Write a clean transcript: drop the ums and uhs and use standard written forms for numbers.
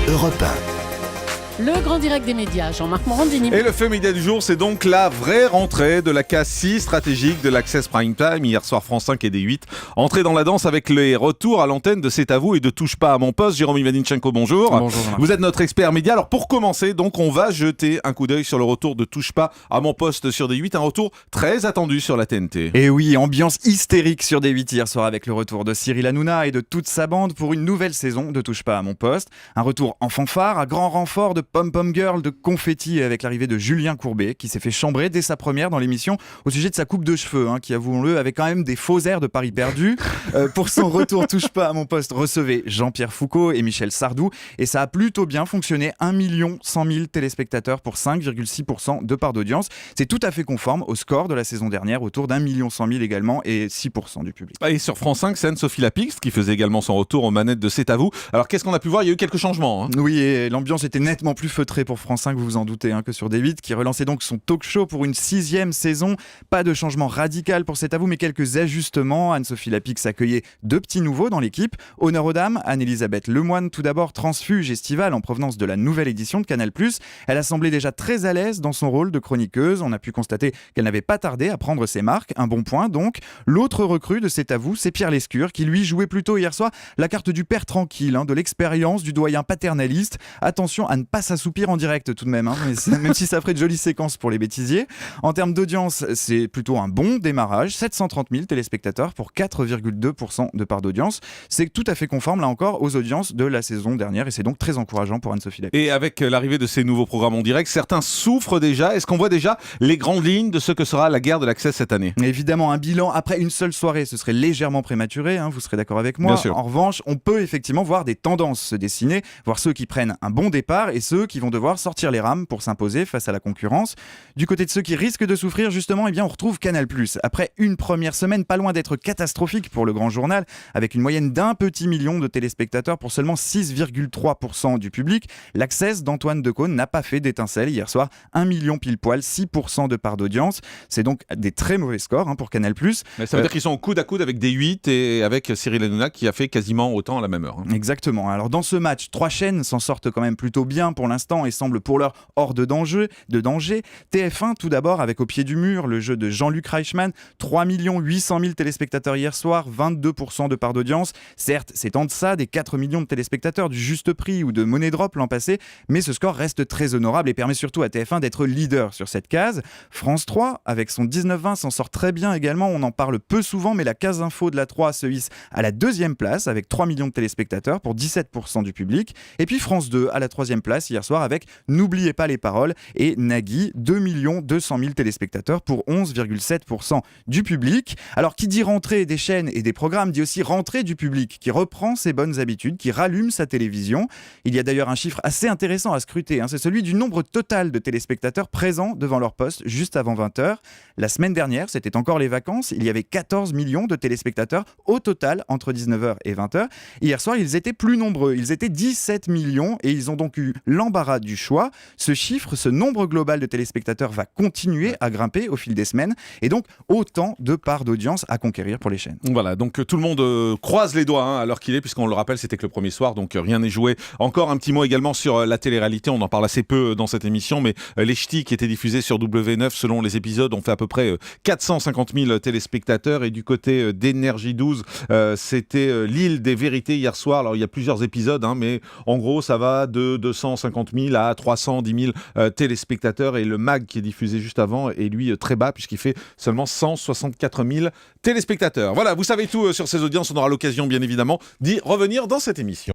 Europe 1. Le grand direct des médias, Jean-Marc Morandini. Et le fait média du jour, c'est donc la vraie rentrée de la case 6 stratégique de l'Access Prime Time. Hier soir, France 5 et D8. Entrée dans la danse avec les retours à l'antenne de C'est à vous et de Touche pas à mon poste. Jérôme Ivaninchenko, bonjour. Bonjour. Vous êtes notre expert média. Alors pour commencer, donc, on va jeter un coup d'œil sur le retour de Touche pas à mon poste sur D8. Un retour très attendu sur la TNT. Et oui, ambiance hystérique sur D8 hier soir avec le retour de Cyril Hanouna et de toute sa bande pour une nouvelle saison de Touche pas à mon poste. Un retour en fanfare, à grand renfort de pom-pom girl, de confetti avec l'arrivée de Julien Courbet qui s'est fait chambrer dès sa première dans l'émission au sujet de sa coupe de cheveux, qui, avouons-le, avait quand même des faux airs de Paris perdu. Pour son retour Touche pas à mon poste, recevez Jean-Pierre Foucault et Michel Sardou et ça a plutôt bien fonctionné. 1 100 000 téléspectateurs pour 5,6% de part d'audience. C'est tout à fait conforme au score de la saison dernière, autour d'1 100 000 également et 6% du public. Et sur France 5, c'est Anne-Sophie Lapix qui faisait également son retour aux manettes de C'est à vous. Alors qu'est-ce qu'on a pu voir ? Il y a eu quelques changements. Oui, et l'ambiance était nettement plus feutrée pour France 5, vous vous en doutez, que sur D8, qui relançait donc son talk show pour une 6e saison. Pas de changement radical pour C'est à vous, mais quelques ajustements. Anne-Sophie Lapix accueillait 2 petits nouveaux dans l'équipe. Honneur aux dames, Anne-Elisabeth Lemoine, tout d'abord transfuge estivale en provenance de la nouvelle édition de Canal+. Elle a semblé déjà très à l'aise dans son rôle de chroniqueuse. On a pu constater qu'elle n'avait pas tardé à prendre ses marques. Un bon point donc. L'autre recrue de C'est à vous, c'est Pierre Lescure, qui lui jouait plutôt hier soir la carte du père tranquille, de l'expérience, du doyen paternaliste. Attention à ne pas s'assoupir en direct tout de même, même si ça ferait de jolies séquences pour les bêtisiers. En termes d'audience, c'est plutôt un bon démarrage. 730 000 téléspectateurs pour 4,2% de part d'audience. C'est tout à fait conforme, là encore, aux audiences de la saison dernière et c'est donc très encourageant pour Anne-Sophie Lapix. Et avec l'arrivée de ces nouveaux programmes en direct, certains souffrent déjà. Est-ce qu'on voit déjà les grandes lignes de ce que sera la guerre de l'Access cette année ? Évidemment, un bilan après une seule soirée, ce serait légèrement prématuré, vous serez d'accord avec moi. Bien sûr. En revanche, on peut effectivement voir des tendances se dessiner, voir ceux qui prennent un bon départ et ceux qui vont devoir sortir les rames pour s'imposer face à la concurrence. Du côté de ceux qui risquent de souffrir, justement, on retrouve Canal+. Après une première semaine pas loin d'être catastrophique pour le grand journal, avec une moyenne d'1 petit million de téléspectateurs pour seulement 6,3% du public, l'Access d'Antoine Decaune n'a pas fait d'étincelle hier soir. 1 million pile poil, 6% de part d'audience. C'est donc des très mauvais scores pour Canal+. Mais ça veut dire qu'ils sont au coude à coude avec D8 et avec Cyril Hanouna qui a fait quasiment autant à la même heure. Exactement. Alors dans ce match, 3 chaînes s'en sortent quand même plutôt bien pour l'instant et semblent pour l'heure hors de danger. TF1 tout d'abord avec Au pied du mur, le jeu de Jean-Luc Reichmann, 3 800 000 téléspectateurs hier soir, 22% de part d'audience. Certes, c'est en deçà des 4 millions de téléspectateurs du Juste Prix ou de Money Drop l'an passé, mais ce score reste très honorable et permet surtout à TF1 d'être leader sur cette case. France 3, avec son 19-20, s'en sort très bien également, on en parle peu souvent, mais la case info de la 3 se hisse à la 2e place avec 3 millions de téléspectateurs pour 17% du public. Et puis France 2 à la 3e place hier soir avec N'oubliez pas les paroles et Nagui, 2 200 000 téléspectateurs pour 11,7% du public. Alors qui dit rentrée des chaînes et des programmes dit aussi rentrée du public qui reprend ses bonnes habitudes, qui rallume sa télévision. Il y a d'ailleurs un chiffre assez intéressant à scruter, c'est celui du nombre total de téléspectateurs présents devant leur poste juste avant 20h. La semaine dernière, c'était encore les vacances, il y avait 14 millions de téléspectateurs au total entre 19h et 20h. Hier soir, ils étaient plus nombreux, ils étaient 17 millions et ils ont donc eu l'embarras du choix. Ce chiffre, ce nombre global de téléspectateurs va continuer à grimper au fil des semaines et donc autant de parts d'audience à conquérir pour les chaînes. Voilà, donc tout le monde croise les doigts à l'heure qu'il est, puisqu'on le rappelle, c'était que le premier soir, donc rien n'est joué. Encore un petit mot également sur la télé-réalité, on en parle assez peu dans cette émission, mais les ch'tis qui étaient diffusés sur W9 selon les épisodes ont fait à peu près 450 000 téléspectateurs et du côté d'Énergie 12, c'était l'île des vérités hier soir. Alors il y a plusieurs épisodes, mais en gros ça va de 250 000 à 310 000 téléspectateurs et le MAG qui est diffusé juste avant est lui très bas puisqu'il fait seulement 164 000 téléspectateurs. Voilà, vous savez tout sur ces audiences, on aura l'occasion bien évidemment d'y revenir dans cette émission.